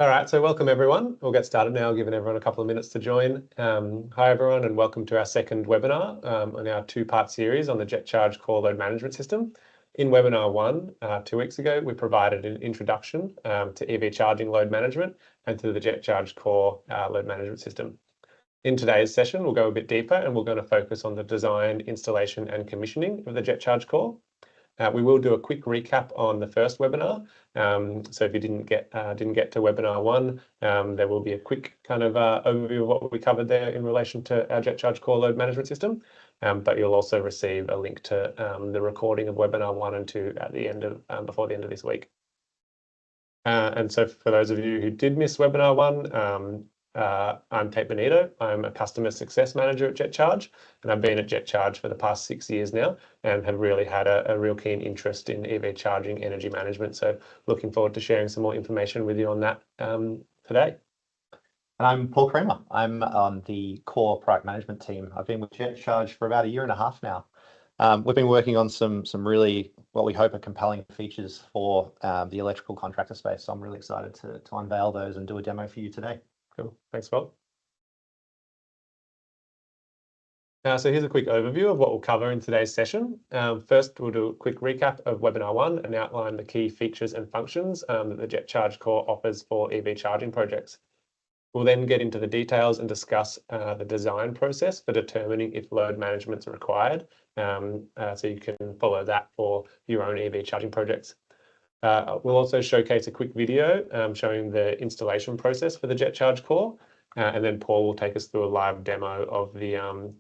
All right, so welcome everyone. We'll get started now, giving everyone a couple of minutes to join. Hi everyone, and welcome to our second webinar on our two-part series on the JetCharge core load management system. In webinar 1, 2 weeks ago, we provided an introduction to EV charging load management and to the JetCharge core load management system. In today's session, we'll go a bit deeper and we're going to focus on the design, installation and commissioning of the JetCharge core. We will do a quick recap on the first webinar. So if you didn't get to webinar 1, there will be a quick kind of overview of what we covered there in relation to our JetCharge core load management system. But you'll also receive a link to the recording of webinar 1 and 2 at the end of before the end of this week. And so for those of you who did miss webinar 1, I'm Tait Bonito. I'm a customer success manager at JetCharge, and I've been at JetCharge for the past 6 years now and have really had a real keen interest in EV charging energy management. So looking forward to sharing some more information with you on that today. And I'm Paul Kramer. I'm on the core product management team. I've been with JetCharge for about 1.5 years now. We've been working on some really, what we hope are compelling features for the electrical contractor space. So I'm really excited to unveil those and do a demo for you today. Cool. Thanks, Paul. So here's a quick overview of what we'll cover in today's session. First, we'll do a quick recap of webinar 1 and outline the key features and functions that the JetCharge core offers for EV charging projects. We'll then get into the details and discuss the design process for determining if load management is required, so you can follow that for your own EV charging projects. We'll also showcase a quick video showing the installation process for the JetCharge core, and then Paul will take us through a live demo of the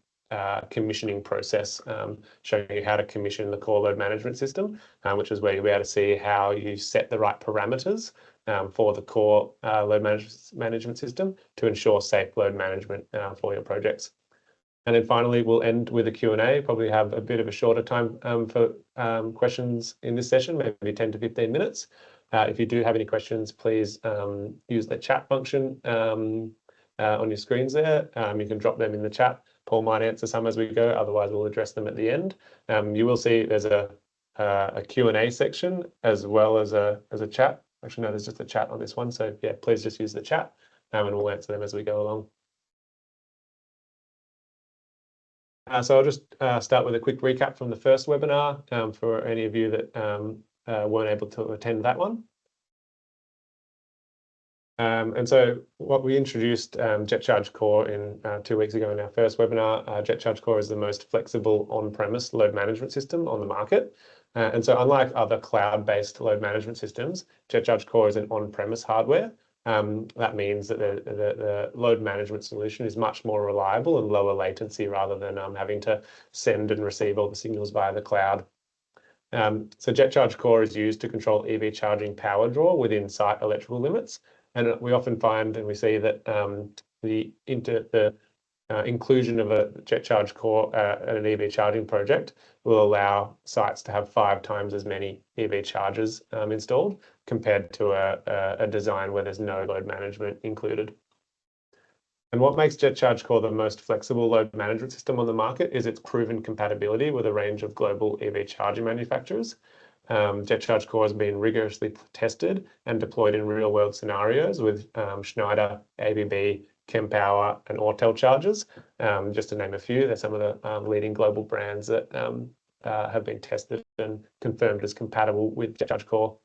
commissioning process, showing you how to commission the core load management system, which is where you'll be able to see how you set the right parameters for the core load management system to ensure safe load management for your projects. And then finally, we'll end with a Q&A, probably have a bit of a shorter time for questions in this session, maybe 10 to 15 minutes. If you do have any questions, please use the chat function on your screens there. You can drop them in the chat. Paul might answer some as we go, otherwise we'll address them at the end. You will see there's a Q&A section as well as a chat. Actually, no, there's just a chat on this one. So yeah, please just use the chat and we'll answer them as we go along. So I'll just start with a quick recap from the first webinar for any of you that weren't able to attend that one. And so what we introduced JetCharge Core in 2 weeks ago in our first webinar. JetCharge Core is the most flexible on-premise load management system on the market. And so unlike other cloud-based load management systems, JetCharge Core is an on-premise hardware. That means that the load management solution is much more reliable and lower latency rather than having to send and receive all the signals via the cloud. So JetCharge Core is used to control EV charging power draw within site electrical limits. And we often find and we see that the inclusion of a JetCharge Core at an EV charging project will allow sites to have 5 times as many EV chargers installed compared to a design where there's no load management included. And what makes JetCharge Core the most flexible load management system on the market is its proven compatibility with a range of global EV charging manufacturers. JetCharge Core has been rigorously tested and deployed in real-world scenarios with Schneider, ABB, Kempower and Autel chargers, just to name a few. They're some of the leading global brands that have been tested and confirmed as compatible with JetCharge Core.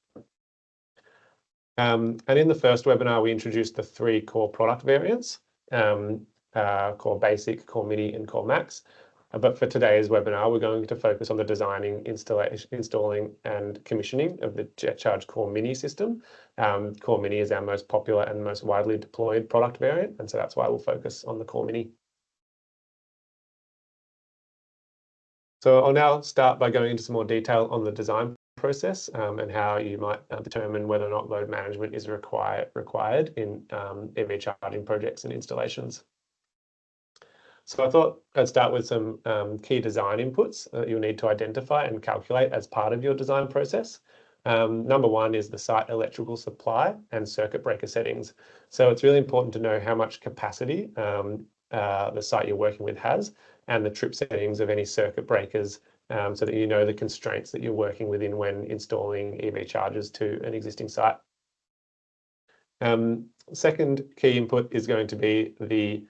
And in the first webinar, we introduced the 3 core product variants, Core Basic, Core Mini and Core Max. But for today's webinar, we're going to focus on the designing, installing and commissioning of the JetCharge Core Mini system. Core Mini is our most popular and most widely deployed product variant, and so that's why we'll focus on the Core Mini. So I'll now start by going into some more detail on the design process and how you might determine whether or not load management is required in EV charging projects and installations. So I thought I'd start with some key design inputs that you'll need to identify and calculate as part of your design process. Number 1 is the site electrical supply and circuit breaker settings. So it's really important to know how much capacity the site you're working with has and the trip settings of any circuit breakers so that you know the constraints that you're working within when installing EV chargers to an existing site. Second key input is going to be the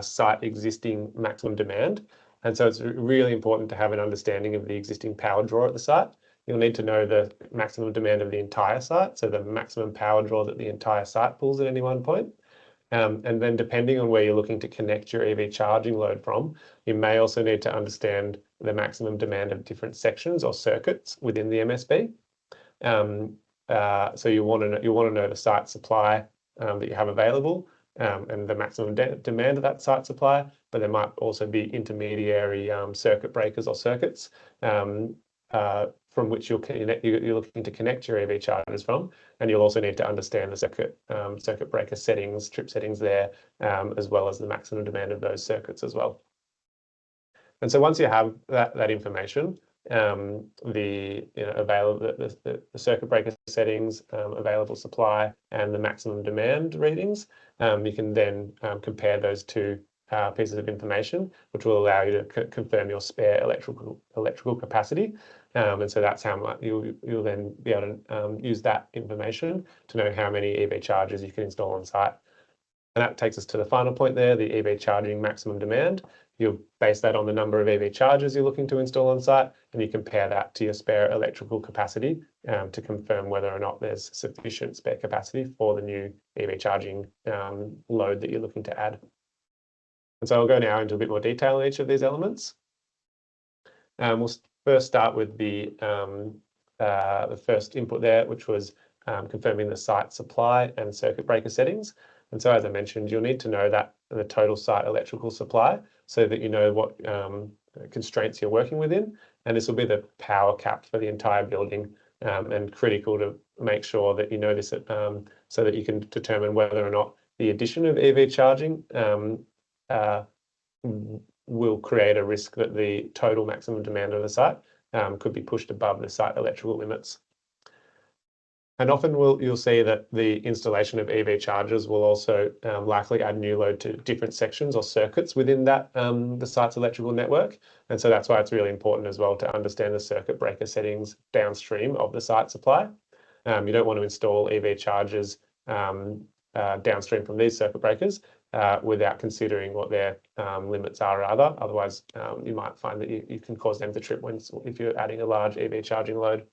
site existing maximum demand. And so it's really important to have an understanding of the existing power draw at the site. You'll need to know the maximum demand of the entire site, so the maximum power draw that the entire site pulls at any one point. And then depending on where you're looking to connect your EV charging load from, you may also need to understand the maximum demand of different sections or circuits within the MSB. So you want to know the site supply that you have available and the maximum demand of that site supply, but there might also be intermediary circuit breakers or circuits from which you're looking to connect your EV chargers from, and you'll also need to understand the circuit breaker settings, trip settings there, as well as the maximum demand of those circuits as well. And so once you have that information, the circuit breaker settings, available supply, and the maximum demand readings, you can then compare those two pieces of information, which will allow you to confirm your spare electrical capacity. And so that's how much you'll then be able to use that information to know how many EV chargers you can install on site. And that takes us to the final point there, the EV charging maximum demand. You'll base that on the number of EV chargers you're looking to install on site, and you compare that to your spare electrical capacity to confirm whether or not there's sufficient spare capacity for the new EV charging load that you're looking to add. And so I'll go now into a bit more detail on each of these elements. We'll first start with the first input there, which was confirming the site supply and circuit breaker settings. And so, as I mentioned, you'll need to know that the total site electrical supply so that you know what constraints you're working within. And this will be the power cap for the entire building, and critical to make sure that you know this so that you can determine whether or not the addition of EV charging will create a risk that the total maximum demand of the site could be pushed above the site electrical limits. And often you'll see that the installation of EV chargers will also likely add new load to different sections or circuits within that the site's electrical network. And so that's why it's really important as well to understand the circuit breaker settings downstream of the site supply. You don't want to install EV chargers downstream from these circuit breakers without considering what their limits are either. Otherwise, you might find that you can cause them to trip if you're adding a large EV charging load.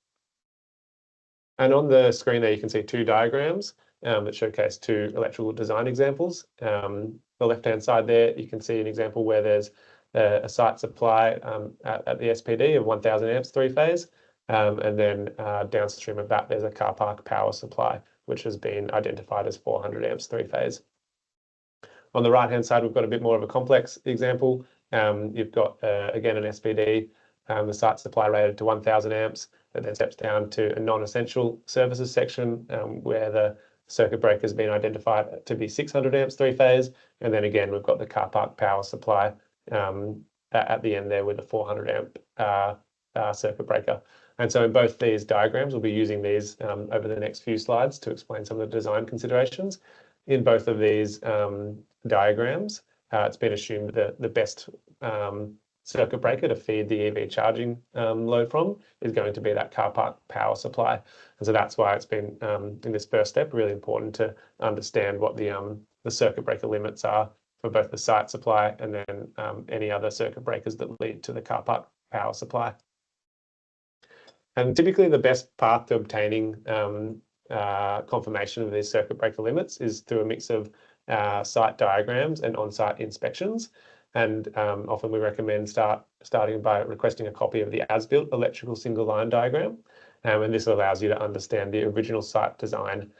And on the screen there, you can see two diagrams that showcase two electrical design examples. The left-hand side there, you can see an example where there's a site supply at the SPD of 1000 amps three-phase. And then downstream of that, there's a car park power supply, which has been identified as 400 amps three-phase. On the right-hand side, we've got a bit more of a complex example. You've got, again, an SPD, the site supply rated to 1000 amps, that then steps down to a non-essential services section where the circuit breaker has been identified to be 600 amps three-phase. And then again, we've got the car park power supply at the end there with a 400 amp circuit breaker. And so in both these diagrams, we'll be using these over the next few slides to explain some of the design considerations. In both of these diagrams, it's been assumed that the best circuit breaker to feed the EV charging load from is going to be that car park power supply. And so that's why it's been, in this first step, really important to understand what the circuit breaker limits are for both the site supply and then any other circuit breakers that lead to the car park power supply. And typically the best path to obtaining confirmation of these circuit breaker limits is through a mix of site diagrams and on-site inspections. And often we recommend starting by requesting a copy of the as-built electrical single line diagram. And this allows you to understand the original site design.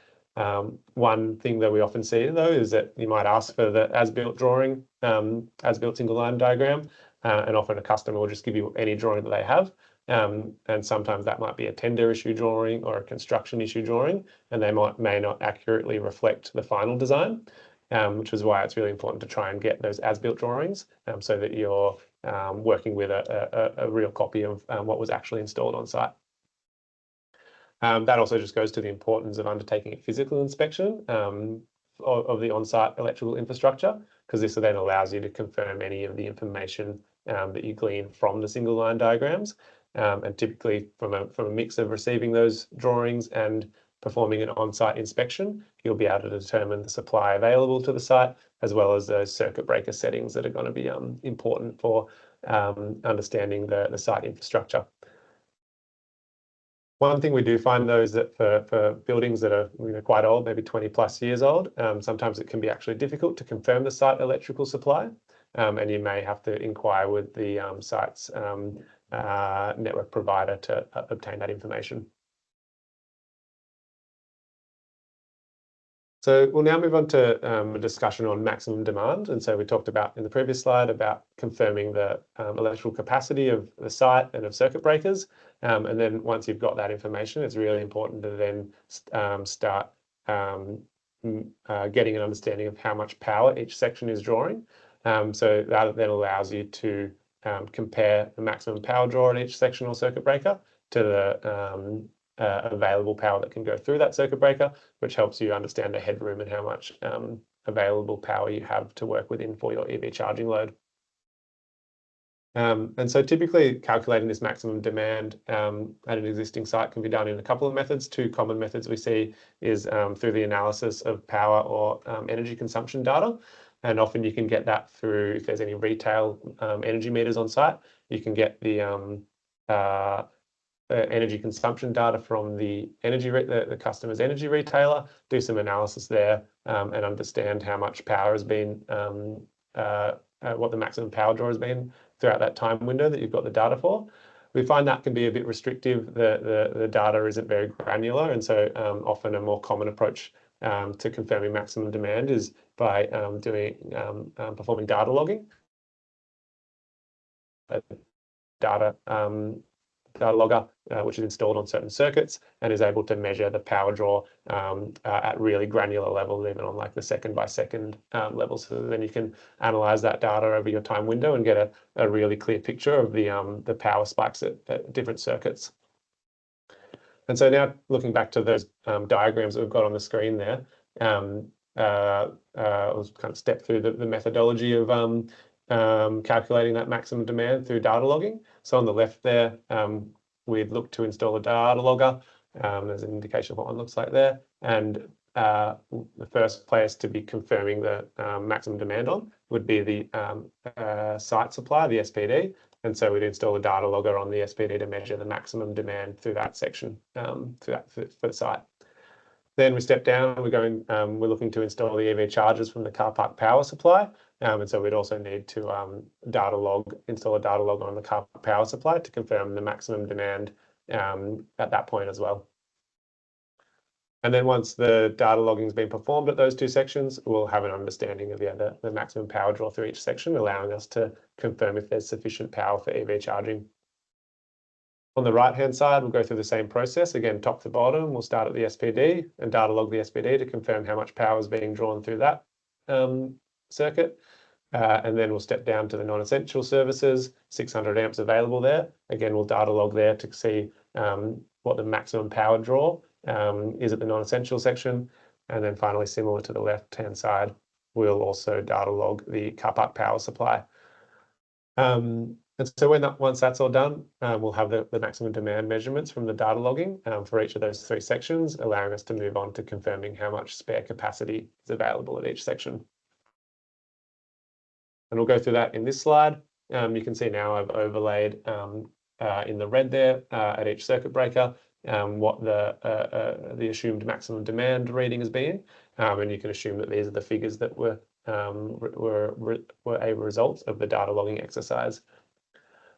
One thing that we often see though is that you might ask for the as-built drawing, as-built single line diagram, and often a customer will just give you any drawing that they have. And sometimes that might be a tender issue drawing or a construction issue drawing, and they may not accurately reflect the final design. Which is why it's really important to try and get those as-built drawings so that you're working with a real copy of what was actually installed on site. That also just goes to the importance of undertaking a physical inspection of the on-site electrical infrastructure, because this then allows you to confirm any of the information that you glean from the single line diagrams. And typically from a mix of receiving those drawings and performing an on-site inspection, you'll be able to determine the supply available to the site, as well as those circuit breaker settings that are going to be important for understanding the site infrastructure. One thing we do find, though, is that for buildings that are quite old, maybe 20+ years old, sometimes it can be actually difficult to confirm the site electrical supply, and you may have to inquire with the site's network provider to obtain that information. So we'll now move on to a discussion on maximum demand. And so we talked about in the previous slide about confirming the electrical capacity of the site and of circuit breakers. And then once you've got that information, it's really important to then start getting an understanding of how much power each section is drawing. So that then allows you to compare the maximum power draw at each section or circuit breaker to the available power that can go through that circuit breaker, which helps you understand the headroom and how much available power you have to work within for your EV charging load. And so typically calculating this maximum demand at an existing site can be done in a couple of methods. Two common methods we see is through the analysis of power or energy consumption data. And often you can get that through, if there's any retail energy meters on site, you can get the energy consumption data from the customer's energy retailer, do some analysis there, and understand how much power has been, what the maximum power draw has been throughout that time window that you've got the data for. We find that can be a bit restrictive. The data isn't very granular, and so often a more common approach to confirming maximum demand is by performing data logging. Data logger, which is installed on certain circuits and is able to measure the power draw at really granular levels, even on like the second by second level. So then you can analyze that data over your time window and get a really clear picture of the power spikes at different circuits. And so now looking back to those diagrams that we've got on the screen there, I'll kind of step through the methodology of calculating that maximum demand through data logging. So on the left there, we'd look to install a data logger. There's an indication of what one looks like there. And the first place to be confirming the maximum demand on would be the site supply, the SPD. And so we'd install a data logger on the SPD to measure the maximum demand through that section, for the site. Then we step down, we're looking to install the EV chargers from the car park power supply. And so we'd also need to install a data log on the car park power supply to confirm the maximum demand at that point as well. And then once the data logging has been performed at those two sections, we'll have an understanding of the maximum power draw through each section, allowing us to confirm if there's sufficient power for EV charging. On the right-hand side, we'll go through the same process. Again, top to bottom, we'll start at the SPD and data log the SPD to confirm how much power is being drawn through that circuit. And then we'll step down to the non-essential services, 600 amps available there. Again, we'll data log there to see what the maximum power draw is at the non-essential section. And then finally, similar to the left-hand side, we'll also data log the car park power supply. And so once that's all done, we'll have the maximum demand measurements from the data logging for each of those three sections, allowing us to move on to confirming how much spare capacity is available at each section. And we'll go through that in this slide. You can see now I've overlaid in the red there at each circuit breaker what the assumed maximum demand reading has been. And you can assume that these are the figures that were a result of the data logging exercise.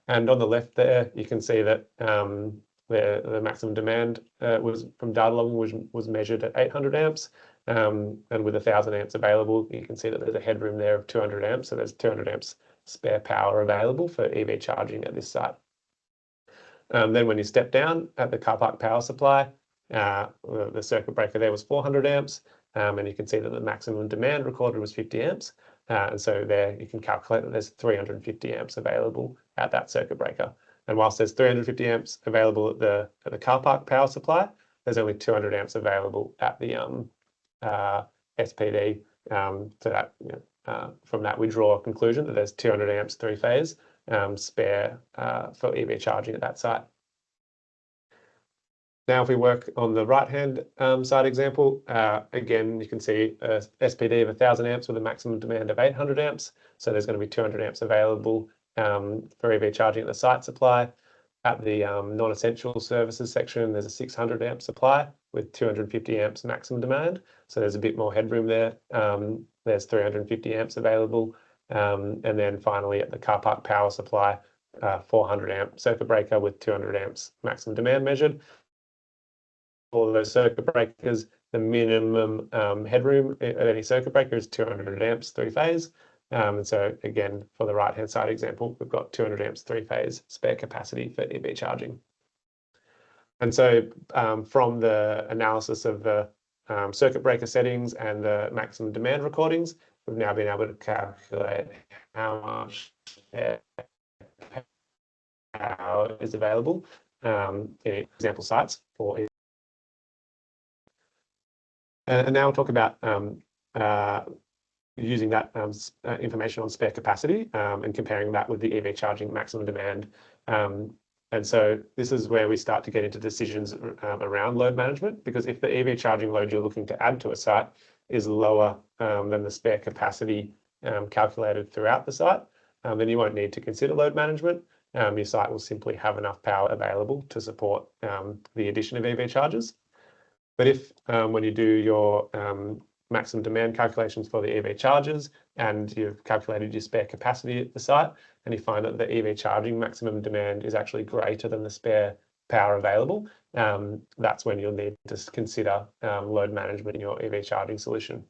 And on the left there, you can see that the maximum demand was from data logging was measured at 800 amps. And with 1,000 amps available, you can see that there's a headroom there of 200 amps. So there's 200 amps spare power available for EV charging at this site. Then when you step down at the car park power supply, the circuit breaker there was 400 amps. And you can see that the maximum demand recorded was 50 amps. And so there you can calculate that there's 350 amps available at that circuit breaker. And whilst there's 350 amps available at the car park power supply, there's only 200 amps available at the SPD. So that from that we draw a conclusion that there's 200 amps three-phase spare for EV charging at that site. Now, if we work on the right-hand side example, again, you can see a SPD of 1000 amps with a maximum demand of 800 amps. So there's going to be 200 amps available for EV charging at the site supply. At the non-essential services section, there's a 600 amp supply with 250 amps maximum demand. So there's a bit more headroom there. There's 350 amps available. And then finally at the car park power supply, 400 amp circuit breaker with 200 amps maximum demand measured. For those circuit breakers, the minimum headroom at any circuit breaker is 200 amps three-phase. And so again, for the right-hand side example, we've got 200 amps three-phase spare capacity for EV charging. And so from the analysis of the circuit breaker settings and the maximum demand recordings, we've now been able to calculate how much power is available in example sites for EV. And now we'll talk about using that information on spare capacity and comparing that with the EV charging maximum demand. And so this is where we start to get into decisions around load management, because if the EV charging load you're looking to add to a site is lower than the spare capacity calculated throughout the site, then you won't need to consider load management. Your site will simply have enough power available to support the addition of EV chargers. But if when you do your maximum demand calculations for the EV chargers and you've calculated your spare capacity at the site and you find that the EV charging maximum demand is actually greater than the spare power available, that's when you'll need to consider load management in your EV charging solution.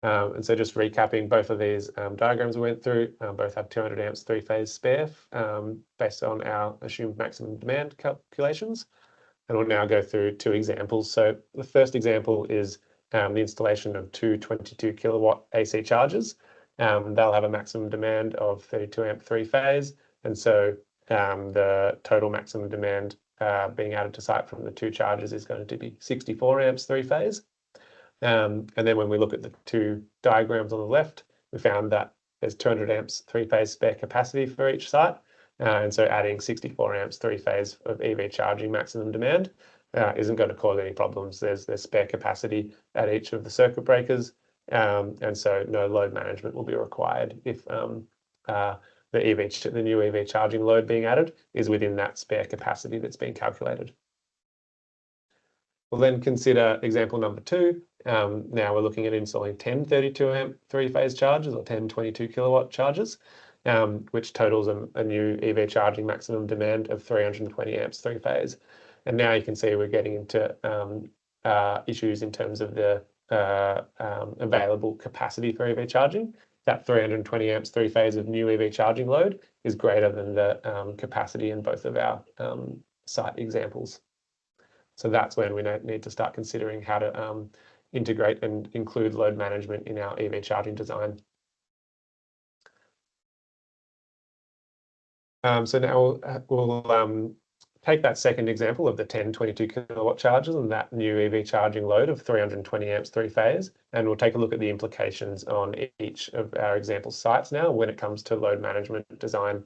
And so just recapping both of these diagrams we went through, both have 200 amps three-phase spare based on our assumed maximum demand calculations. And we'll now go through two examples. So the first example is the installation of two 22 kilowatt AC chargers. They'll have a maximum demand of 32 amp three-phase. And so the total maximum demand being added to site from the two chargers is going to be 64 amps three-phase. And then when we look at the two diagrams on the left, we found that there's 200 amps three-phase spare capacity for each site. And so adding 64 amps three-phase of EV charging maximum demand isn't going to cause any problems. There's spare capacity at each of the circuit breakers, and so no load management will be required if the new EV charging load being added is within that spare capacity that's been calculated. We'll then consider example number two. Now we're looking at installing 10 32 amp three-phase chargers or 10 22 kilowatt chargers, which totals a new EV charging maximum demand of 320 amps three-phase. And now you can see we're getting into issues in terms of the available capacity for EV charging. That 320 amps three-phase of new EV charging load is greater than the capacity in both of our site examples. So that's when we need to start considering how to integrate and include load management in our EV charging design. So now we'll take that second example of the 10 22 kilowatt chargers and that new EV charging load of 320 amps three-phase, and we'll take a look at the implications on each of our example sites now when it comes to load management design.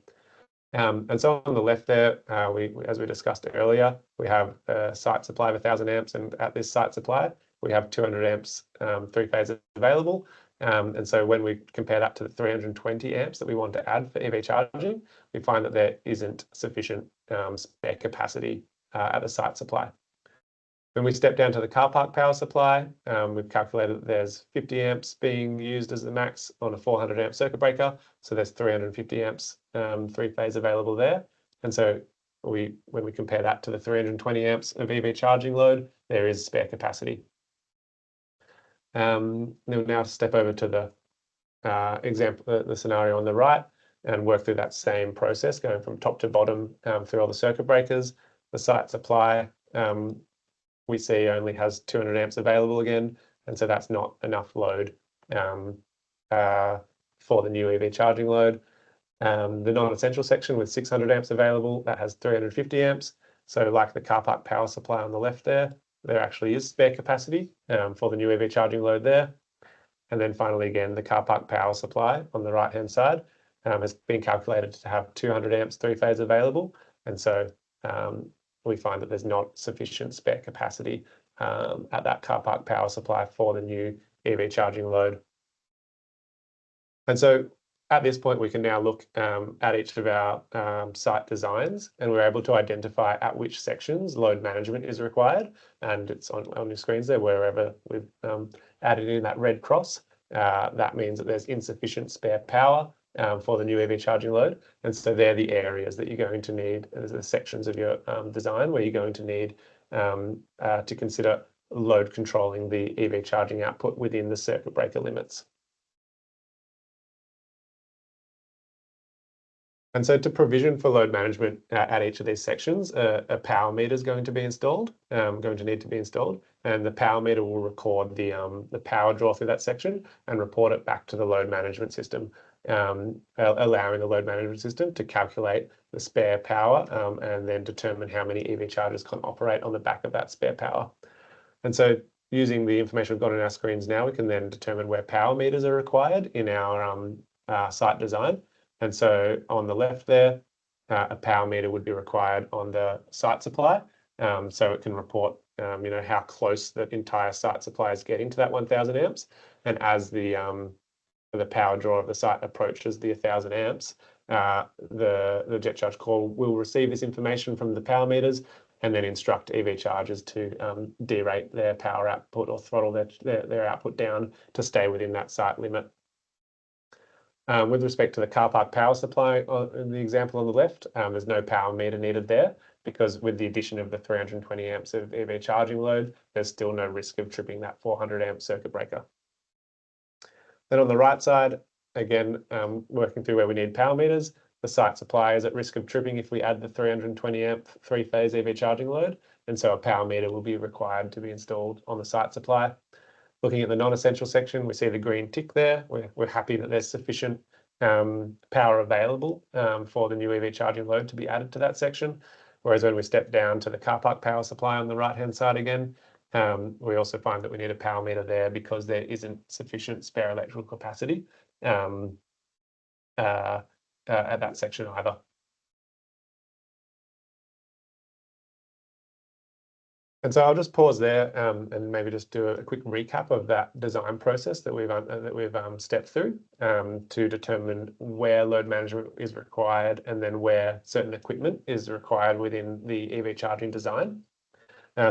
And so on the left there, as we discussed earlier, we have a site supply of 1000 amps, and at this site supply, we have 200 amps three-phase available. And so when we compare that to the 320 amps that we want to add for EV charging, we find that there isn't sufficient spare capacity at the site supply. When we step down to the car park power supply, we've calculated that there's 50 amps being used as the max on a 400 amp circuit breaker. So there's 350 amps three-phase available there. And so when we compare that to the 320 amps of EV charging load, there is spare capacity. We'll now step over to the example, the scenario on the right, and work through that same process, going from top to bottom through all the circuit breakers. The site supply we see only has 200 amps available again, and so that's not enough load for the new EV charging load. The non-essential section with 600 amps available, that has 350 amps. So like the car park power supply on the left there actually is spare capacity for the new EV charging load there. And then finally, again, the car park power supply on the right-hand side has been calculated to have 200 amps three-phase available. And so we find that there's not sufficient spare capacity at that car park power supply for the new EV charging load. And so at this point, we can now look at each of our site designs, and we're able to identify at which sections load management is required. And it's on your screens there, wherever we've added in that red cross. That means that there's insufficient spare power for the new EV charging load. And so they're the areas that you're going to need, the sections of your design where you're going to need to consider load controlling the EV charging output within the circuit breaker limits. And so to provision for load management at each of these sections, a power meter is going to be installed, going to need to be installed, and the power meter will record the power draw through that section and report it back to the load management system, allowing the load management system to calculate the spare power and then determine how many EV chargers can operate on the back of that spare power. And so using the information we've got on our screens now, we can then determine where power meters are required in our site design. And so on the left there, a power meter would be required on the site supply. So it can report, how close the entire site supply is getting to that 1000 amps. And as the power draw of the site approaches the 1000 amps, the jet charge core will receive this information from the power meters and then instruct EV chargers to derate their power output or throttle their output down to stay within that site limit. With respect to the car park power supply, in the example on the left, there's no power meter needed there because with the addition of the 320 amps of EV charging load, there's still no risk of tripping that 400 amp circuit breaker. Then on the right side, again, working through where we need power meters, the site supply is at risk of tripping if we add the 320 amp three-phase EV charging load, and so a power meter will be required to be installed on the site supply. Looking at the non-essential section, we see the green tick there. We're happy that there's sufficient power available for the new EV charging load to be added to that section. Whereas when we step down to the car park power supply on the right-hand side again, we also find that we need a power meter there because there isn't sufficient spare electrical capacity at that section either. And so I'll just pause there and maybe just do a quick recap of that design process that we've stepped through to determine where load management is required and then where certain equipment is required within the EV charging design.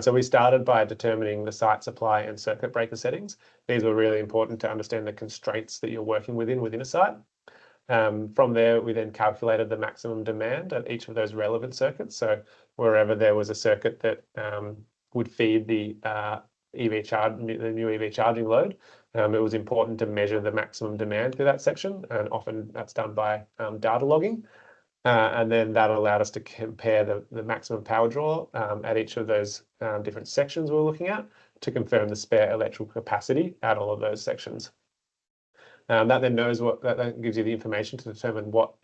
So we started by determining the site supply and circuit breaker settings. These were really important to understand the constraints that you're working within a site. From there, we then calculated the maximum demand at each of those relevant circuits. So wherever there was a circuit that would feed the new EV charging load, it was important to measure the maximum demand through that section, and often that's done by data logging. And then that allowed us to compare the maximum power draw at each of those different sections we're looking at to confirm the spare electrical capacity at all of those sections. That then gives you the information to determine what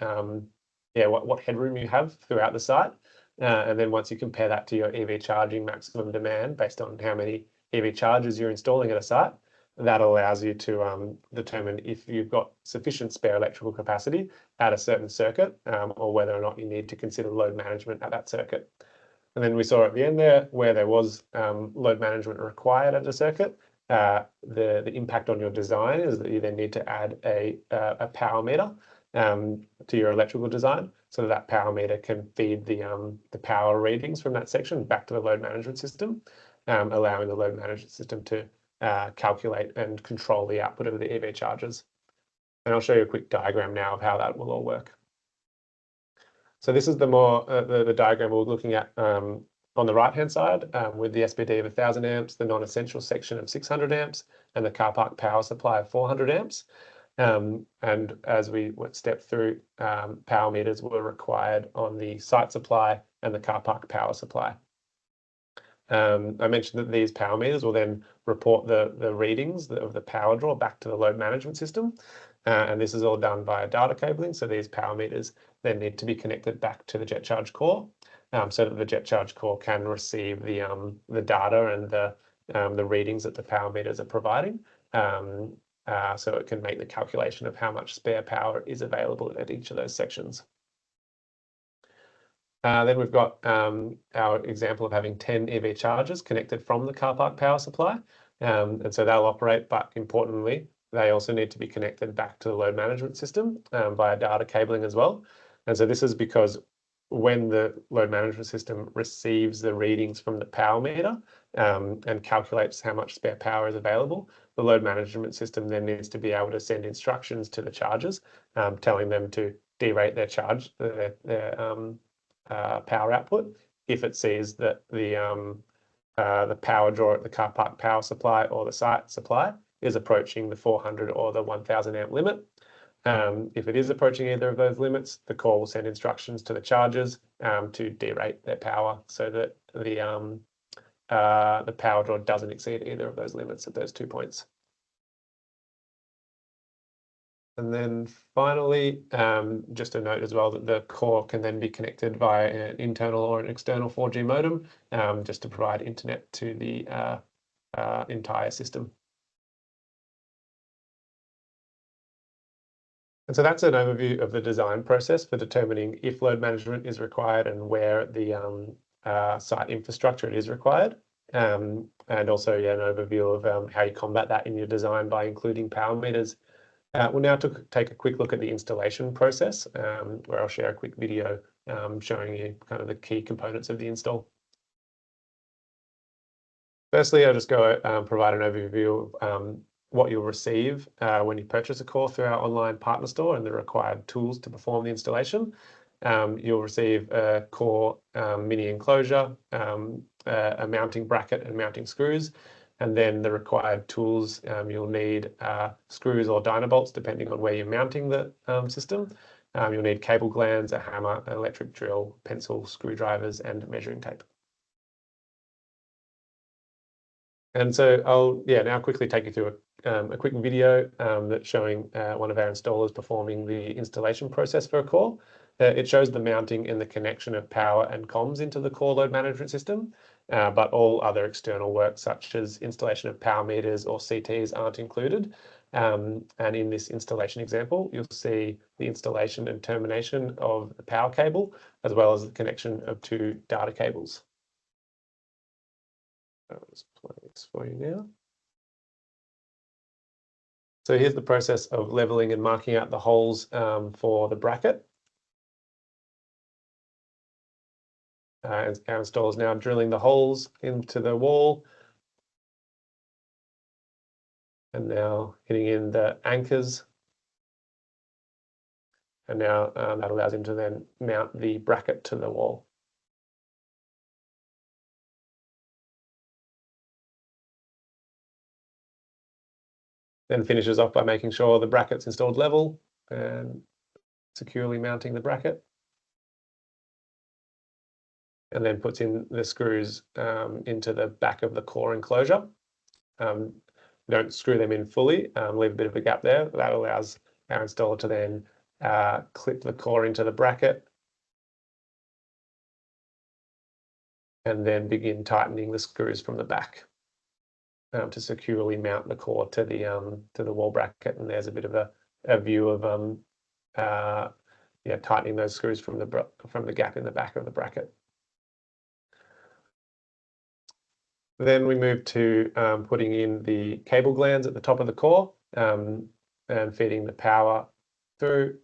headroom you have throughout the site. And then once you compare that to your EV charging maximum demand based on how many EV chargers you're installing at a site, that allows you to determine if you've got sufficient spare electrical capacity at a certain circuit or whether or not you need to consider load management at that circuit. And then we saw at the end there where there was load management required at a circuit, the impact on your design is that you then need to add a power meter to your electrical design so that power meter can feed the power readings from that section back to the load management system, allowing the load management system to calculate and control the output of the EV chargers. And I'll show you a quick diagram now of how that will all work. So this is the diagram we're looking at on the right-hand side with the SPD of 1000 amps, the non-essential section of 600 amps, and the car park power supply of 400 amps. And as we step through, power meters were required on the site supply and the car park power supply. I mentioned that these power meters will then report the readings of the power draw back to the load management system. And this is all done via data cabling. So these power meters then need to be connected back to the jet charge core so that the jet charge core can receive the data and the readings that the power meters are providing. So it can make the calculation of how much spare power is available at each of those sections. Then we've got our example of having 10 EV chargers connected from the car park power supply. And so they'll operate, but importantly, they also need to be connected back to the load management system via data cabling as well. And so this is because when the load management system receives the readings from the power meter and calculates how much spare power is available, the load management system then needs to be able to send instructions to the chargers, telling them to derate their charge, their power output if it sees that the power draw at the car park power supply or the site supply is approaching the 400 or the 1000 amp limit. If it is approaching either of those limits, the core will send instructions to the chargers to derate their power so that the power draw doesn't exceed either of those limits at those 2 points. And then finally, just a note as well that the core can then be connected via an internal or an external 4G modem, just to provide internet to the entire system. And so that's an overview of the design process for determining if load management is required and where the site infrastructure is required. And also an overview of how you combat that in your design by including power meters. We'll now take a quick look at the installation process, where I'll share a quick video showing you kind of the key components of the install. Firstly, I'll just go provide an overview of what you'll receive when you purchase a core through our online partner store and the required tools to perform the installation. You'll receive a core mini enclosure, a mounting bracket and mounting screws, and then the required tools. You'll need screws or dynabolts depending on where you're mounting the system. You'll need cable glands, a hammer, an electric drill, pencil, screwdrivers, and measuring tape. And so I'll now quickly take you through a quick video that's showing one of our installers performing the installation process for a core. It shows the mounting and the connection of power and comms into the core load management system, but all other external work such as installation of power meters or CTs aren't included. And in this installation example, you'll see the installation and termination of the power cable, as well as the connection of 2 data cables. I'll just play this for you now. So here's the process of leveling and marking out the holes for the bracket. Our installer is now drilling the holes into the wall and now hitting in the anchors. And now that allows him to then mount the bracket to the wall. Then finishes off by making sure the bracket's installed level and securely mounting the bracket. And then puts in the screws into the back of the core enclosure. Don't screw them in fully, leave a bit of a gap there. That allows our installer to then clip the core into the bracket and then begin tightening the screws from the back to securely mount the core to the wall bracket. And there's a bit of a view of tightening those screws from the gap in the back of the bracket. Then we move to putting in the cable glands at the top of the core and feeding the power through,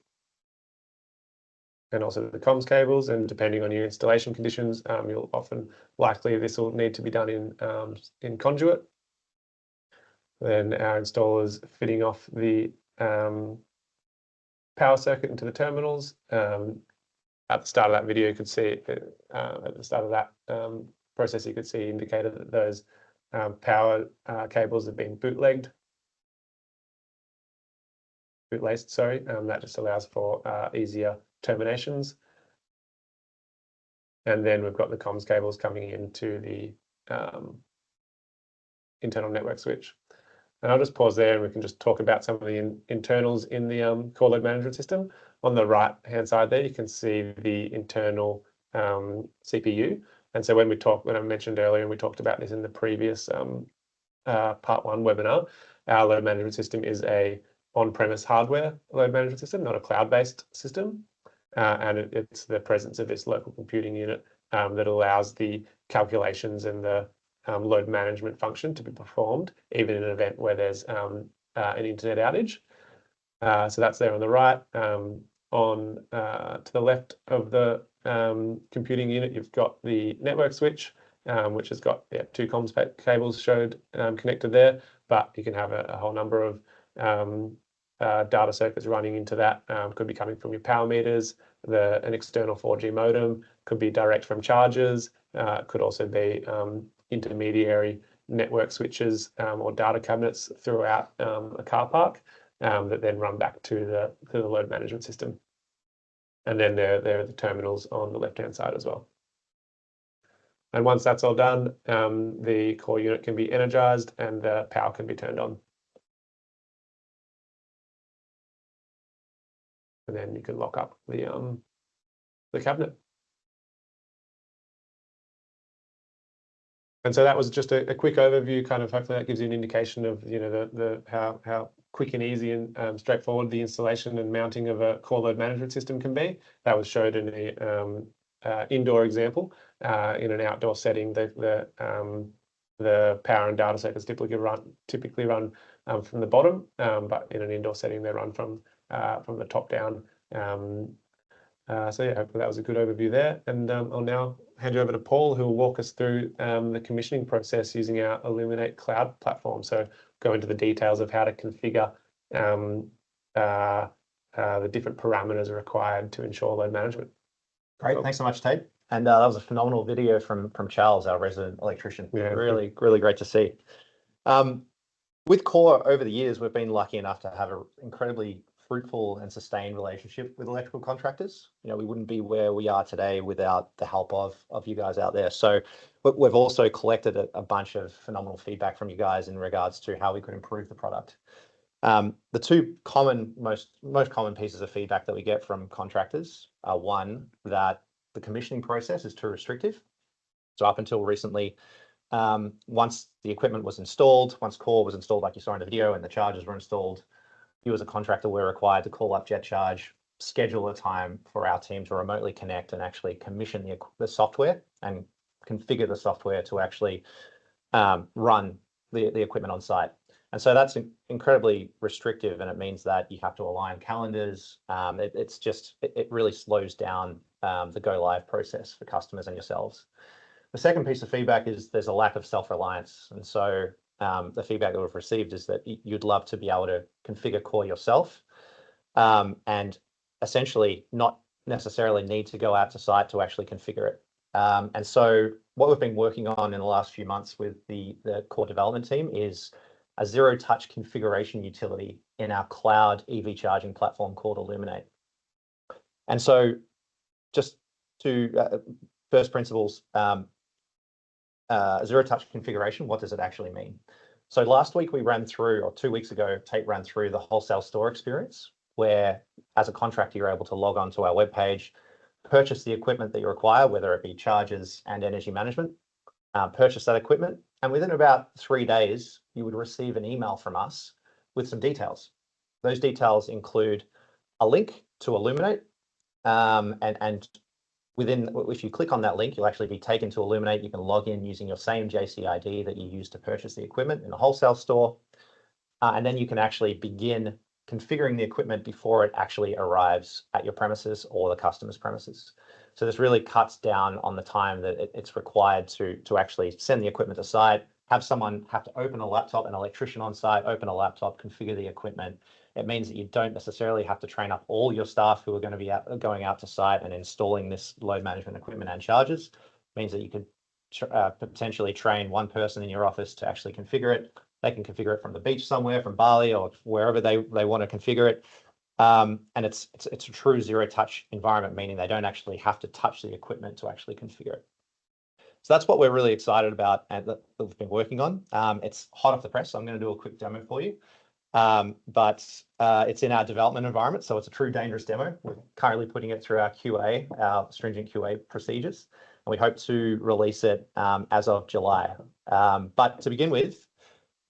and also the comms cables. And depending on your installation conditions, you'll likely this will need to be done in conduit. Then our installers fitting off the power circuit into the terminals. At the start of that video, you could see at the start of that process, you could see indicated that those power cables have been bootlaced. That just allows for easier terminations. And then we've got the comms cables coming into the internal network switch. And I'll just pause there and we can just talk about some of the internals in the core load management system. On the right-hand side there, you can see the internal CPU. And so when I mentioned earlier, and we talked about this in the previous part 1 webinar, our load management system is a on-premise hardware load management system, not a cloud-based system. and it's the presence of this local computing unit that allows the calculations and the load management function to be performed, even in an event where there's an internet outage. So that's there on the right. To the left of the computing unit, you've got the network switch, which has got two comms cables showed connected there, but you can have a whole number of data circuits running into that. Could be coming from your power meters, an external 4G modem, could be direct from chargers, could also be intermediary network switches or data cabinets throughout a car park that then run back to the load management system. And then there are the terminals on the left-hand side as well. And once that's all done, the core unit can be energized and the power can be turned on. And then you can lock up the cabinet. And so that was just a quick overview, kind of hopefully that gives you an indication of how quick and easy and straightforward the installation and mounting of a core load management system can be. That was showed in the indoor example. In an outdoor setting, the power and data circuits typically run from the bottom, but in an indoor setting they run from the top down. So yeah, hopefully that was a good overview there. And I'll now hand you over to Paul, who will walk us through the commissioning process using our Illuminate cloud platform. So go into the details of how to configure the different parameters required to ensure load management. Great, thanks so much, Tait. And that was a phenomenal video from Charles, our resident electrician. Yeah, really great to see. With Core over the years, we've been lucky enough to have an incredibly fruitful and sustained relationship with electrical contractors. We wouldn't be where we are today without the help of you guys out there. So we've also collected a bunch of phenomenal feedback from you guys in regards to how we could improve the product. The two most common pieces of feedback that we get from contractors are, one, that the commissioning process is too restrictive. So up until recently, once the equipment was installed, once Core was installed, like you saw in the video, and the chargers were installed, you as a contractor were required to call up JetCharge, schedule a time for our team to remotely connect and actually commission the software and configure the software to actually run the equipment on site. And so that's incredibly restrictive, and it means that you have to align calendars. It really slows down the go live process for customers and yourselves. The second piece of feedback is there's a lack of self-reliance. And so the feedback that we've received is that you'd love to be able to configure Core yourself and essentially not necessarily need to go out to site to actually configure it. And so what we've been working on in the last few months with the Core development team is a zero-touch configuration utility in our cloud EV charging platform called Illuminate. And so just to first principles, zero-touch configuration, what does it actually mean? So last week we ran through, or 2 weeks ago, Tait ran through the wholesale store experience, where as a contractor, you're able to log on to our webpage, purchase the equipment that you require, whether it be chargers and energy management, purchase that equipment, and within about 3 days, you would receive an email from us with some details. Those details include a link to Illuminate, and if you click on that link, you'll actually be taken to Illuminate. You can log in using your same JC ID that you used to purchase the equipment in a wholesale store. And then you can actually begin configuring the equipment before it actually arrives at your premises or the customer's premises. So this really cuts down on the time that it's required to actually send the equipment to site, have someone have to open a laptop, an electrician on site, open a laptop, configure the equipment. It means that you don't necessarily have to train up all your staff who are going to be going out to site and installing this load management equipment and chargers. It means that you could potentially train one person in your office to actually configure it. They can configure it from the beach somewhere, from Bali or wherever they want to configure it. And it's a true zero-touch environment, meaning they don't actually have to touch the equipment to actually configure it. So that's what we're really excited about and that we've been working on. It's hot off the press, so I'm going to do a quick demo for you. But it's in our development environment, so it's a true dangerous demo. We're currently putting it through our QA, our stringent QA procedures, and we hope to release it as of July. But to begin with,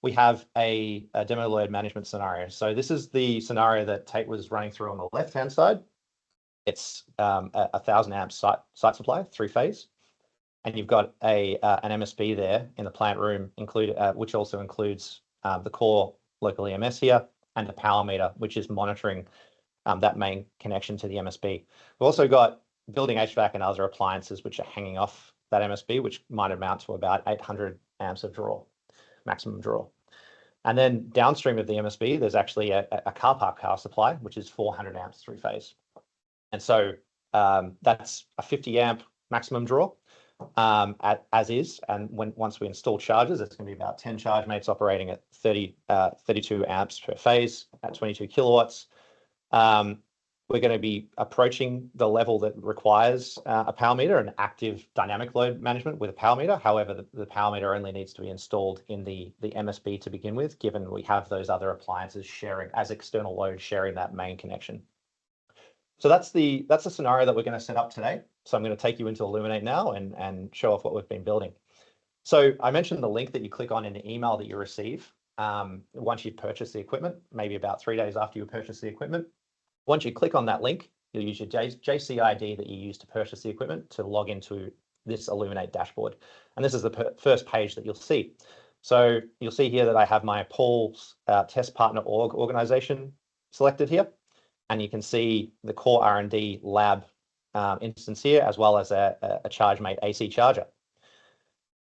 we have a demo load management scenario. So this is the scenario that Tait was running through on the left-hand side. it's a 1,000 amp site supply, 3-phase. And you've got an MSB there in the plant room, which also includes the core local EMS here and a power meter, which is monitoring that main connection to the MSB. We've also got building HVAC and other appliances which are hanging off that MSB, which might amount to about 800 amps of draw, maximum draw. And then downstream of the MSB, there's actually a car park power supply, which is 400 amps 3-phase. And so that's a 50 amp maximum draw as is. And once we install chargers, it's going to be about 10 charge mates operating at 32 amps per phase at 22 kilowatts. We're going to be approaching the level that requires a power meter and active dynamic load management with a power meter. However, the power meter only needs to be installed in the MSB to begin with, given we have those other appliances sharing as external load, sharing that main connection. So that's the scenario that we're going to set up today. So I'm going to take you into Illuminate now and show off what we've been building. So I mentioned the link that you click on in the email that you receive once you've purchased the equipment, maybe about 3 days after you purchase the equipment. Once you click on that link, you'll use your JC ID that you use to purchase the equipment to log into this Illuminate dashboard. And this is the first page that you'll see. So you'll see here that I have my Paul's test partner org organization selected here. And you can see the core R&D lab instance here, as well as a ChargeMate AC charger.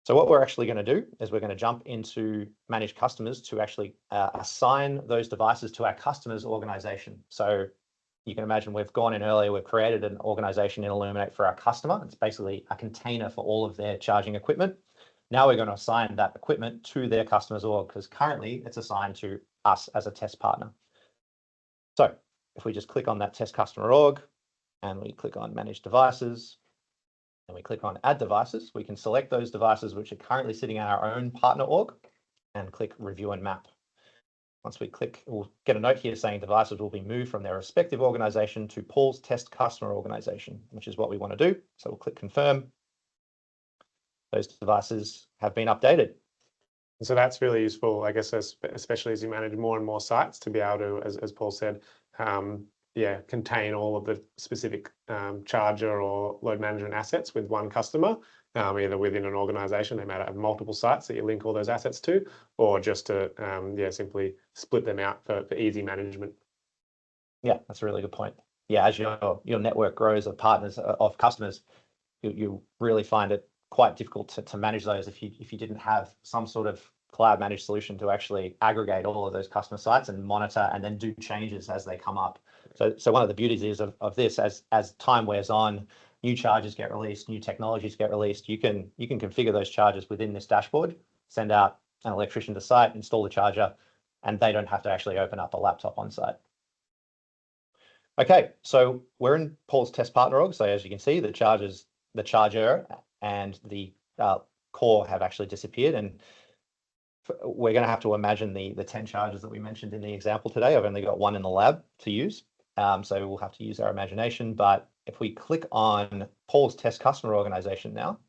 So what we're actually going to do is we're going to jump into Manage Customers to actually assign those devices to our customer's organization. So you can imagine we've gone in earlier, we've created an organization in Illuminate for our customer. It's basically a container for all of their charging equipment. Now we're going to assign that equipment to their customer's org, because currently it's assigned to us as a test partner. So if we just click on that test customer org and we click on Manage Devices and we click on Add Devices, we can select those devices which are currently sitting in our own partner org and click Review and Map. Once we click, we'll get a note here saying devices will be moved from their respective organization to Paul's test customer organization, which is what we want to do. So we'll click Confirm. Those devices have been updated. So that's really useful, I guess, especially as you manage more and more sites, to be able to, as Paul said, contain all of the specific charger or load management assets with one customer, either within an organization. They might have multiple sites that you link all those assets to, or just to simply split them out for easy management. Yeah, that's a really good point. Yeah, as your network grows of partners, of customers, you really find it quite difficult to manage those if you didn't have some sort of cloud managed solution to actually aggregate all of those customer sites and monitor and then do changes as they come up. So one of the beauties is of this, as time wears on, new chargers get released, new technologies get released, you can configure those chargers within this dashboard, send out an electrician to site, install the charger, and they don't have to actually open up a laptop on site. Okay, so we're in Paul's test partner org. So as you can see, the charger and the core have actually disappeared, and we're going to have to imagine the 10 chargers that we mentioned in the example today. I've only got one in the lab to use, so we'll have to use our imagination. But if we click on Paul's test customer organization now,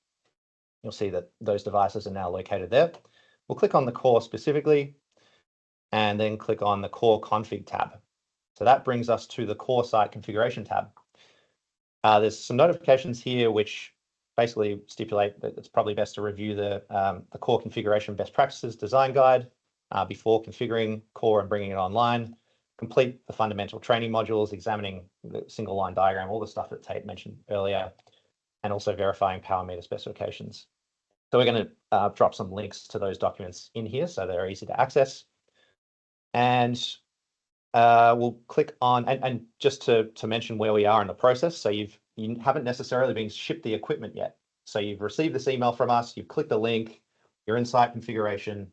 you'll see that those devices are now located there. We'll click on the core specifically, and then click on the core config tab. So that brings us to the core site configuration tab. There's some notifications here which basically stipulate that it's probably best to review the core configuration best practices design guide before configuring core and bringing it online. Complete the fundamental training modules, examining the single line diagram, all the stuff that Tait mentioned earlier, and also verifying power meter specifications. So we're going to drop some links to those documents in here so they're easy to access. And we'll click on, and just to mention where we are in the process. So you haven't necessarily been shipped the equipment yet. So you've received this email from us, you've clicked the link, you're in site configuration,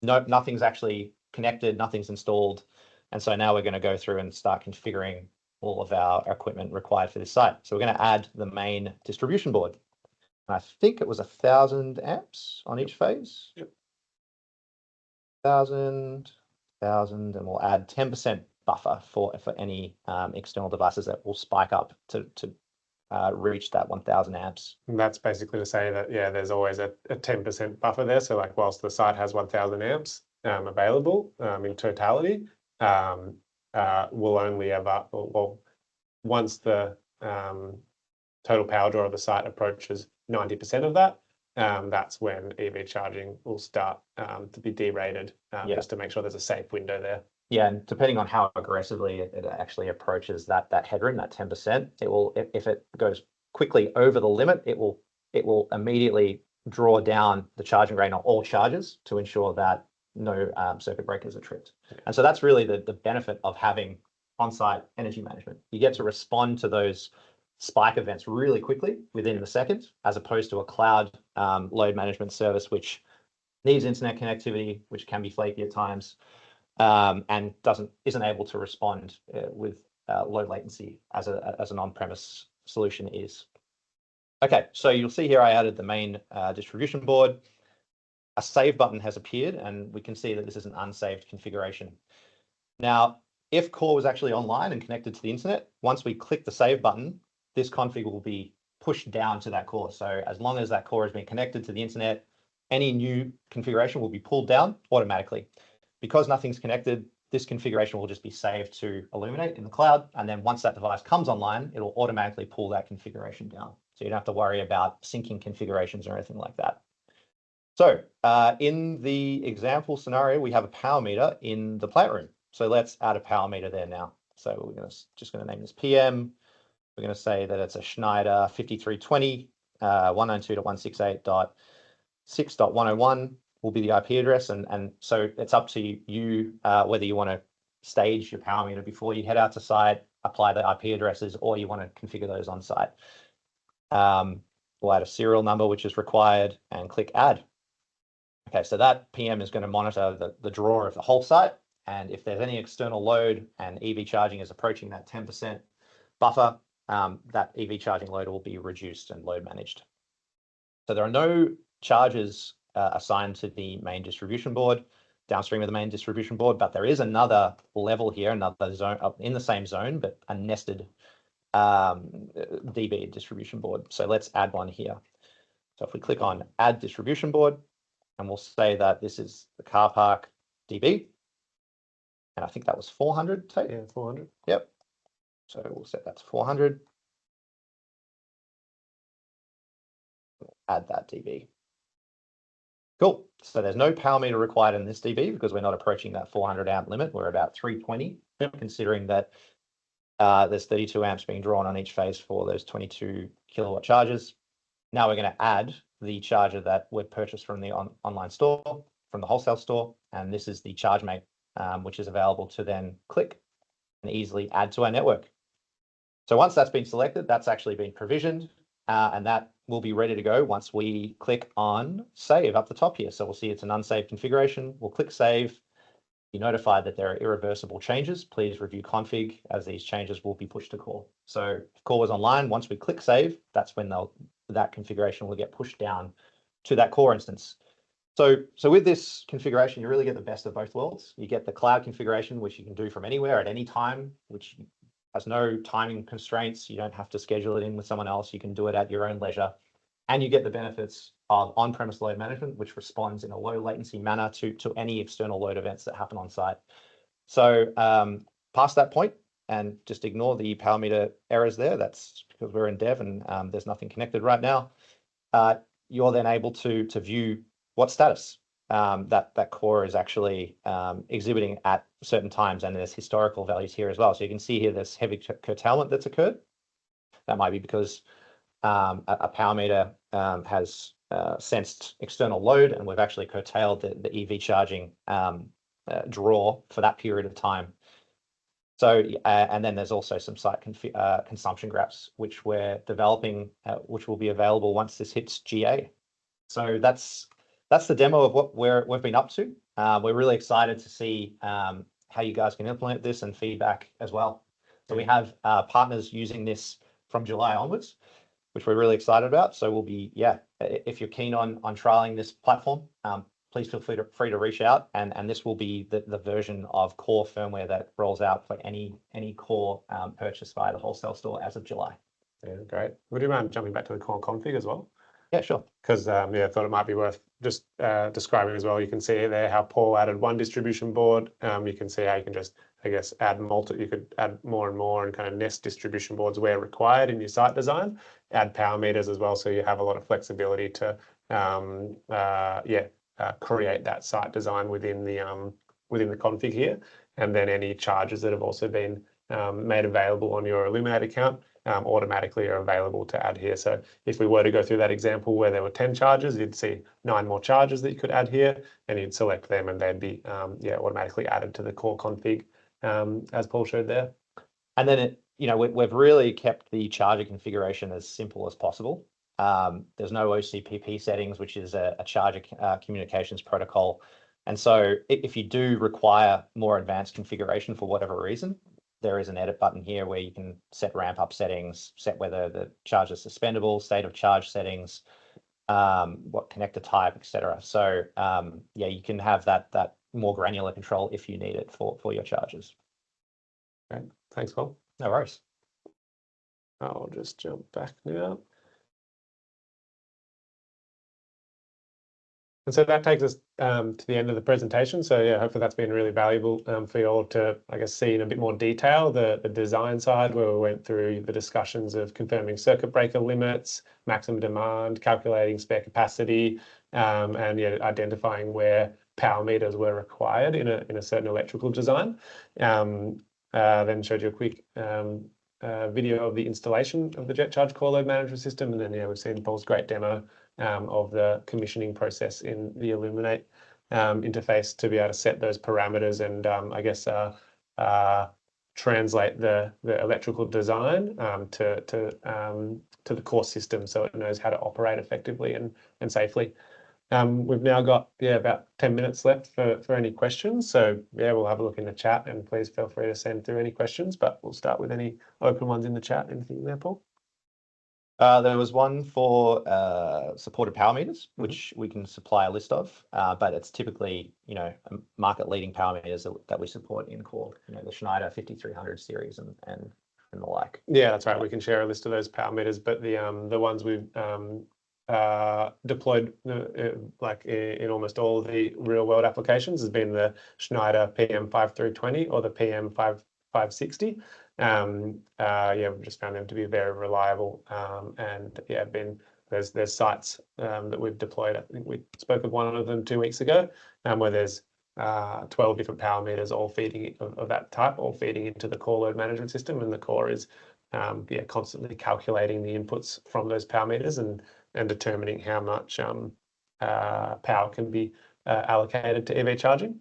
nothing's actually connected, nothing's installed. And so now we're going to go through and start configuring all of our equipment required for this site. So we're going to add the main distribution board. And I think it was 1,000 amps on each phase. Yep. 1,000, and we'll add 10% buffer for any external devices that will spike up to reach that 1,000 amps. And that's basically to say that, there's always a 10% buffer there. So like whilst the site has 1,000 amps available in totality, we'll only ever, once the total power draw of the site approaches 90% of that, that's when EV charging will start to be derated, just to make sure there's a safe window there. Yeah, and depending on how aggressively it actually approaches that headroom, that 10%, it will, if it goes quickly over the limit, it will immediately draw down the charging rate on all charges to ensure that no circuit breakers are tripped. And so that's really the benefit of having on-site energy management. You get to respond to those spike events really quickly within the second, as opposed to a cloud load management service, which needs internet connectivity, which can be flaky at times, and isn't able to respond with low latency as an on-premise solution is. Okay, so you'll see here I added the main distribution board. A save button has appeared, and we can see that this is an unsaved configuration. Now, if core was actually online and connected to the internet, once we click the save button, this config will be pushed down to that core. So as long as that core has been connected to the internet, any new configuration will be pulled down automatically. Because nothing's connected, this configuration will just be saved to Illuminate in the cloud. And then once that device comes online, it'll automatically pull that configuration down. So you don't have to worry about syncing configurations or anything like that. So in the example scenario, we have a power meter in the plant room. So let's add a power meter there now. So we're just going to name this PM. We're going to say that it's a Schneider 5320, 192.168.6.101 will be the IP address. And so it's up to you whether you want to stage your power meter before you head out to site, apply the IP addresses, or you want to configure those on site. We'll add a serial number, which is required, and click add. Okay, so that PM is going to monitor the draw of the whole site. And if there's any external load and EV charging is approaching that 10% buffer, that EV charging load will be reduced and load managed. So there are no charges assigned to the main distribution board, downstream of the main distribution board, but there is another level here, another zone in the same zone, but a nested DB distribution board. So let's add one here. So if we click on add distribution board, and we'll say that this is the car park DB. And I think that was 400, Tait? Yeah, 400. Yep. So we'll set that to 400. Add that DB. Cool. So there's no power meter required in this DB because we're not approaching that 400 amp limit. We're about 320, considering that there's 32 amps being drawn on each phase for those 22 kilowatt charges. Now we're going to add the charger that we've purchased from the online store, from the wholesale store. And this is the ChargeMate, which is available to then click and easily add to our network. So once that's been selected, that's actually been provisioned, and that will be ready to go once we click on save up the top here. So we'll see it's an unsaved configuration. We'll click save. Be notified that there are irreversible changes. Please review config, as these changes will be pushed to core. So if core was online, once we click save, that's when that configuration will get pushed down to that core instance. So with this configuration, you really get the best of both worlds. You get the cloud configuration, which you can do from anywhere at any time, which has no timing constraints. You don't have to schedule it in with someone else. You can do it at your own leisure. And you get the benefits of on-premise load management, which responds in a low latency manner to any external load events that happen on site. So past that point, and just ignore the power meter errors there. That's because we're in dev and there's nothing connected right now. You're then able to view what status that core is actually exhibiting at certain times, and there's historical values here as well. So you can see here there's heavy curtailment that's occurred. That might be because a power meter has sensed external load, and we've actually curtailed the EV charging draw for that period of time. So, and then there's also some site consumption graphs, which we're developing, which will be available once this hits GA. So that's the demo of what we've been up to. We're really excited to see how you guys can implement this and feedback as well. So we have partners using this from July onwards, which we're really excited about. So we'll be, if you're keen on trialing this platform, please feel free to reach out, and this will be the version of core firmware that rolls out for any core purchase via the wholesale store as of July. Yeah, great. Would you mind jumping back to the core config as well? Yeah, sure. Because yeah, I thought it might be worth just describing as well. You can see there how Paul added one distribution board. You can see how you can just, I guess, you could add more and more and kind of nest distribution boards where required in your site design. Add power meters as well, so you have a lot of flexibility to create that site design within the config here. And then any charges that have also been made available on your Illuminate account automatically are available to add here. So if we were to go through that example where there were 10 charges, you'd see 9 more charges that you could add here, and you'd select them and they'd be automatically added to the core config as Paul showed there. And then we've really kept the charger configuration as simple as possible. There's no OCPP settings, which is a charger communications protocol. And so if you do require more advanced configuration for whatever reason, there is an edit button here where you can set ramp up settings, set whether the charge is suspendable, state of charge settings, what connector type, etc. So yeah, you can have that more granular control if you need it for your charges. Great, thanks, Paul. No worries. I'll just jump back now. And so that takes us to the end of the presentation. So yeah, hopefully that's been really valuable for you all to, I guess, see in a bit more detail the design side, where we went through the discussions of confirming circuit breaker limits, maximum demand, calculating spare capacity, and identifying where power meters were required in a certain electrical design. Then showed you a quick video of the installation of the JetCharge core load management system, and then we've seen Paul's great demo of the commissioning process in the Illuminate interface to be able to set those parameters and I guess translate the electrical design to the core system, so it knows how to operate effectively and safely. We've now got about 10 minutes left for any questions. So we'll have a look in the chat, and please feel free to send through any questions, but we'll start with any open ones in the chat. Anything there, Paul? There was one for supported power meters, which we can supply a list of, but it's typically, market-leading power meters that we support in core, the Schneider 5300 series and the like. Yeah, that's right. We can share a list of those power meters, but the ones we've deployed like in almost all the real-world applications has been the Schneider PM5320 or the PM5560. We've just found them to be very reliable, and there's sites that we've deployed. I think we spoke of one of them 2 weeks ago, where there's 12 different power meters all feeding of that type, all feeding into the core load management system, and the core is constantly calculating the inputs from those power meters and determining how much power can be allocated to EV charging.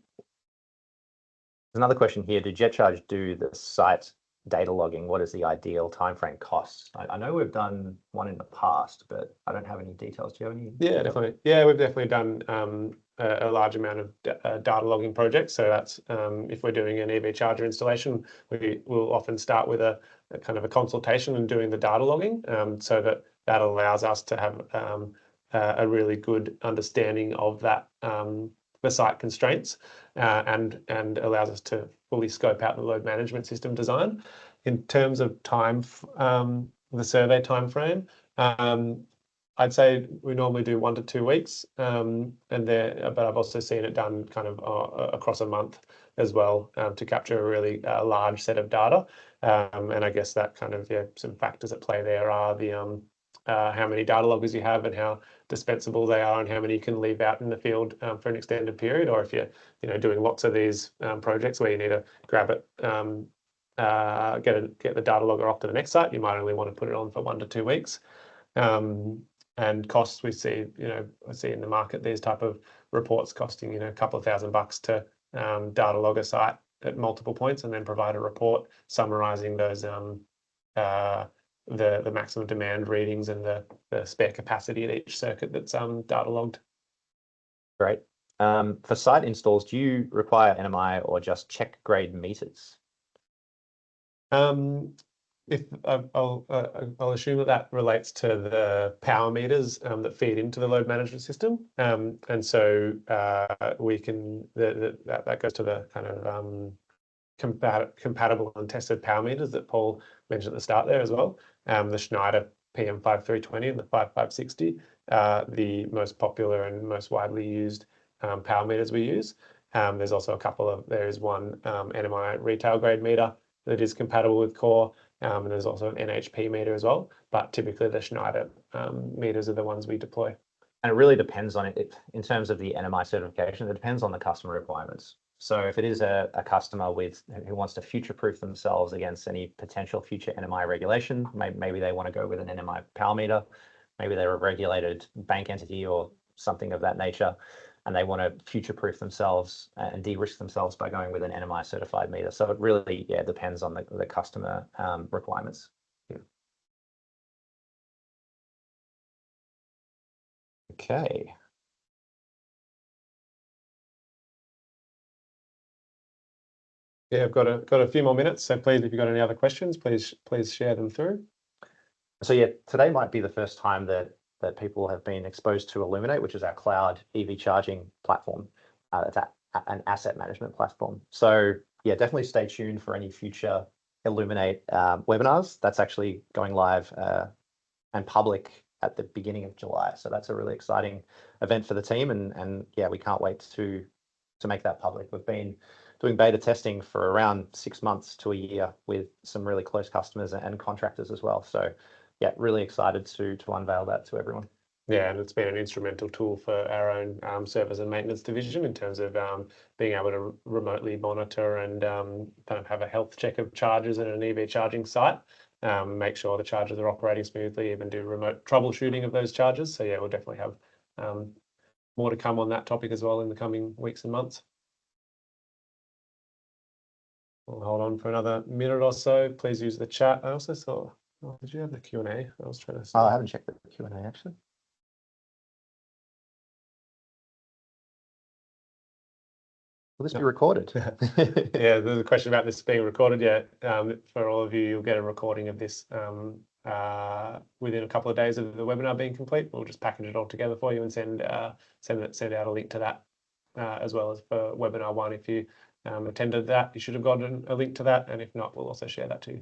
There's another question here. Did JetCharge do the site data logging? What is the ideal timeframe cost? I know we've done one in the past, but I don't have any details. Do you have any? Yeah, definitely. Yeah, we've definitely done a large amount of data logging projects. So that's if we're doing an EV charger installation, we will often start with a kind of a consultation and doing the data logging, so that allows us to have a really good understanding of that the site constraints and allows us to fully scope out the load management system design. In terms of time, the survey time frame, I'd say we normally do 1 to 2 weeks, but I've also seen it done kind of across a month as well to capture a really large set of data. And I guess that kind of some factors at play there are the how many data loggers you have and how dispensable they are and how many you can leave out in the field for an extended period, or if you're doing lots of these projects where you need to grab it, get the data logger off to the next site, you might only want to put it on for 1 to 2 weeks. And costs, we see in the market these type of reports costing a couple of $1,000 to data log a site at multiple points and then provide a report summarizing those the maximum demand readings and the spare capacity at each circuit that's data logged. Great. For site installs, do you require NMI or just check grade meters? If I'll assume that relates to the power meters that feed into the load management system, and so we can that goes to the kind of compatible and tested power meters that Paul mentioned at the start there as well. The Schneider PM5320 and the 5560 the most popular and most widely used power meters we use. There's also there is one NMI retail grade meter that is compatible with Core, and there's also an NHP meter as well, but typically the Schneider meters are the ones we deploy. And it really depends on it in terms of the NMI certification. It depends on the customer requirements. So if it is a customer who wants to future-proof themselves against any potential future NMI regulation, maybe they want to go with an NMI power meter, maybe they're a regulated bank entity or something of that nature, and they want to future-proof themselves and de-risk themselves by going with an NMI certified meter. So it really, depends on the customer requirements. Yeah. Okay. Yeah, I've got a few more minutes, so please, if you've got any other questions, please share them through. So today might be the first time that people have been exposed to Illuminate, which is our cloud EV charging platform. It's an asset management platform. So definitely stay tuned for any future Illuminate webinars. That's actually going live and public at the beginning of July. So that's a really exciting event for the team, and we can't wait to make that public. We've been doing beta testing for around 6 months to a year with some really close customers and contractors as well. So really excited to unveil that to everyone. Yeah, and it's been an instrumental tool for our own service and maintenance division in terms of being able to remotely monitor and kind of have a health check of chargers at an EV charging site, make sure the chargers are operating smoothly, even do remote troubleshooting of those chargers. So we'll definitely have more to come on that topic as well in the coming weeks and months. We'll hold on for another minute or so. Please use the chat. I also saw, did you have the Q&A? I was trying to see. I haven't checked the Q&A actually. Will this be recorded? Yeah, there's a question about this being recorded. For all of you, you'll get a recording of this within a couple of days of the webinar being complete. We'll just package it all together for you and send out a link to that as well as for webinar 1. If you attended that, you should have gotten a link to that, and if not, we'll also share that too.